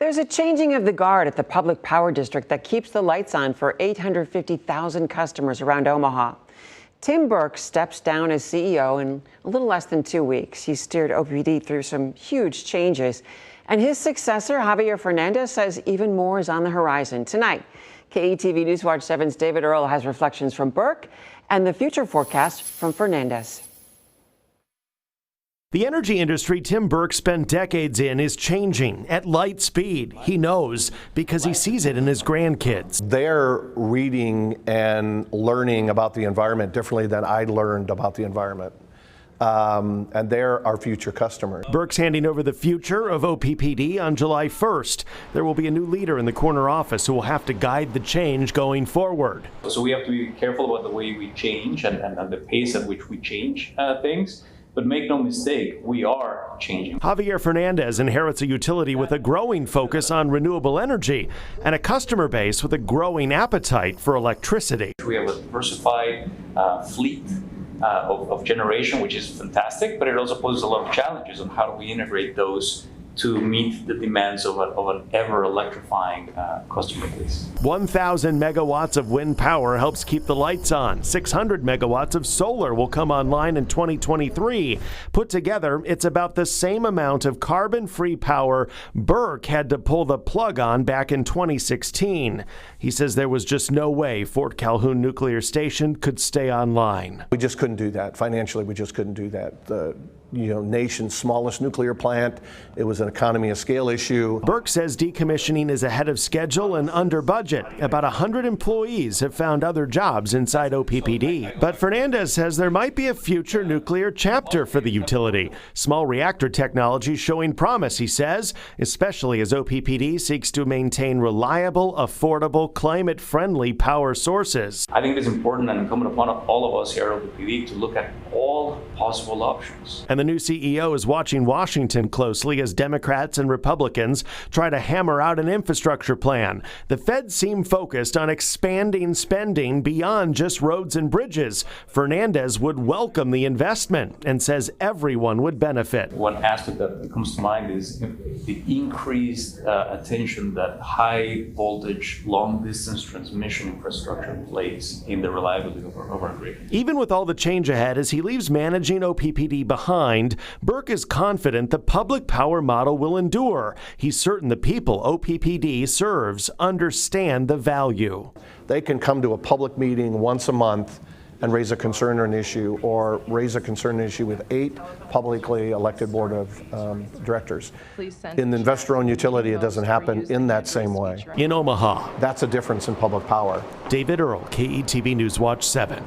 There's a changing of the guard at the Public Power District that keeps the lights on for 850,000 customers around Omaha. Tim Burke steps down as CEO in a little less than 2 weeks. He steered OPPD through some huge changes. And his successor, Javier Fernandez, says even more is on the horizon. Tonight, KETV Newswatch 7's David Earl has reflections from Burke and the future forecast from Fernandez. The energy industry Tim Burke spent decades in is changing at light speed. He knows because he sees it in his grandkids. They're reading and learning about the environment differently than I learned about the environment. And they're our future customers. Burke's handing over the future of OPPD on July 1st. There will be a new leader in the corner office who will have to guide the change going forward. So we have to be careful about the way we change and the pace at which we change things. But make no mistake, we are changing. Javier Fernandez inherits a utility with a growing focus on renewable energy and a customer base with a growing appetite for electricity. We have a diversified fleet of generation, which is fantastic, but it also poses a lot of challenges on how do we integrate those to meet the demands of an ever-electrifying customer base. 1,000 megawatts of wind power helps keep the lights on. 600 megawatts of solar will come online in 2023. Put together, it's about the same amount of carbon-free power Burke had to pull the plug on back in 2016. He says there was just no way Fort Calhoun Nuclear Station could stay online. We just couldn't do that. Financially, we just couldn't do that. The nation's smallest nuclear plant. It was an economy of scale issue. Burke says decommissioning is ahead of schedule and under budget. About 100 employees have found other jobs inside OPPD. But Fernandez says there might be a future nuclear chapter for the utility. Small reactor technology showing promise, he says, especially as OPPD seeks to maintain reliable, affordable, climate-friendly power sources. I think it is important and incumbent upon all of us here at OPPD to look at all possible options. And the new CEO is watching Washington closely as Democrats and Republicans try to hammer out an infrastructure plan. The feds seem focused on expanding spending beyond just roads and bridges. Fernandez would welcome the investment and says everyone would benefit. One aspect that comes to mind is the increased attention that high voltage, long distance transmission infrastructure plays in the reliability of our grid. Even with all the change ahead as he leaves managing OPPD behind, Burke is confident the public power model will endure. He's certain the people OPPD serves understand the value. They can come to a public meeting once a month and raise a concern or an issue, or raise a concern and issue with 8 publicly elected board of directors. In the investor-owned utility, it doesn't happen in that same way. In Omaha, That's a difference in public power. David Earl, KETV Newswatch 7.